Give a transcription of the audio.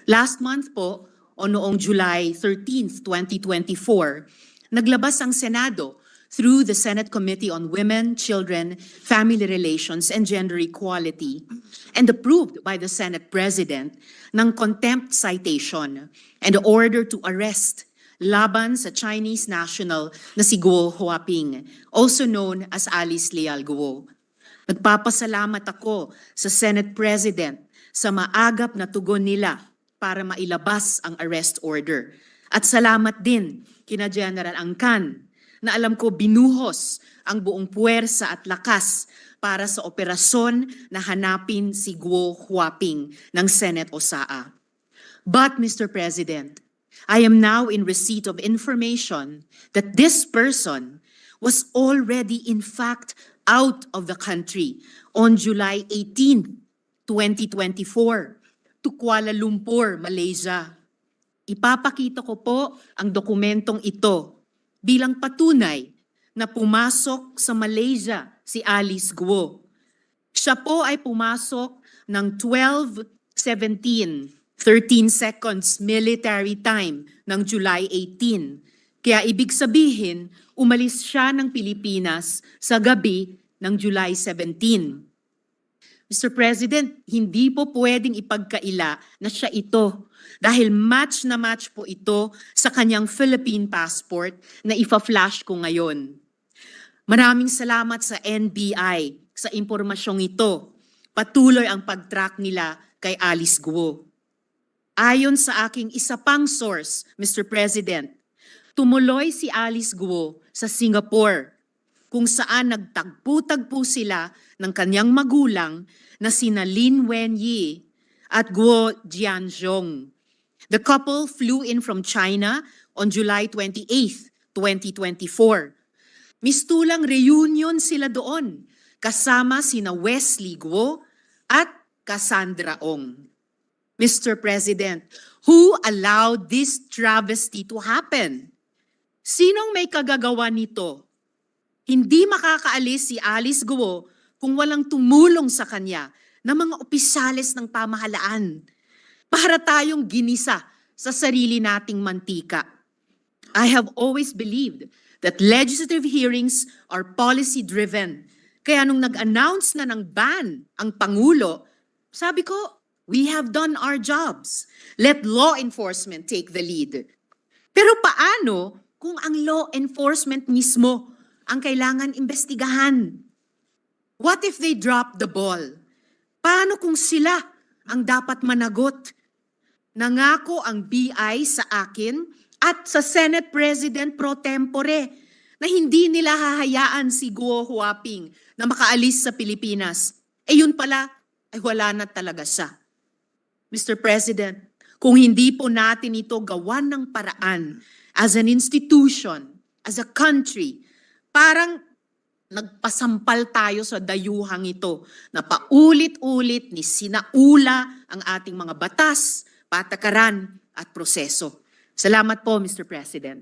Last month po, o noong July 13, 2024, naglabas ang Senado through the Senate Committee on Women, Children, Family Relations, and Gender Equality, and approved by the Senate President ng contempt citation and order to arrest laban sa Chinese national na si Guo Huaping, also known as Alice Leal Guo. Nagpapasalamat ako sa Senate President sa maagap na tugon nila para mailabas ang arrest order. At salamat din kina General Angkan na alam ko binuhos ang buong puwersa at lakas para sa operasyon na hanapin si Guo Huaping ng Senate OSAA. But Mr. President, I am now in receipt of information that this person was already in fact out of the country on July 18, 2024 to Kuala Lumpur, Malaysia. Ipapakita ko po ang dokumentong ito bilang patunay na pumasok sa Malaysia si Alice Guo. Siya po ay pumasok ng 12:17, 13 seconds military time ng July 18. Kaya ibig sabihin, umalis siya ng Pilipinas sa gabi ng July 17. Mr. President, hindi po pwedeng ipagkaila na siya ito dahil match na match po ito sa kanyang Philippine passport na ifa-flash ko ngayon. Maraming salamat sa NBI sa impormasyong ito. Patuloy ang pag-track nila kay Alice Guo. Ayon sa aking isa pang source, Mr. President, tumuloy si Alice Guo sa Singapore kung saan nagtagpo-tagpo sila ng kanyang magulang na sina Lin Wenyi at Guo Jianzhong. The couple flew in from China on July 28, 2024. Mistulang reunion sila doon kasama sina Wesley Guo at Cassandra Ong. Mr. President, who allowed this travesty to happen? Sinong may kagagawa nito? Hindi makakaalis si Alice Guo kung walang tumulong sa kanya ng mga opisyales ng pamahalaan para tayong ginisa sa sarili nating mantika. I have always believed that legislative hearings are policy-driven. Kaya nung nag-announce na ng ban ang Pangulo, sabi ko, we have done our jobs. Let law enforcement take the lead. Pero paano kung ang law enforcement mismo ang kailangan imbestigahan? What if they drop the ball? Paano kung sila ang dapat managot? Nangako ang BI sa akin at sa Senate President pro tempore na hindi nila hahayaan si Guo Huaping na makaalis sa Pilipinas. Eh yun pala, ay wala na talaga siya. Mr. President, kung hindi po natin ito gawan ng paraan as an institution, as a country, parang nagpasampal tayo sa dayuhang ito na paulit-ulit ni sinaula ang ating mga batas, patakaran at proseso. Salamat po, Mr. President.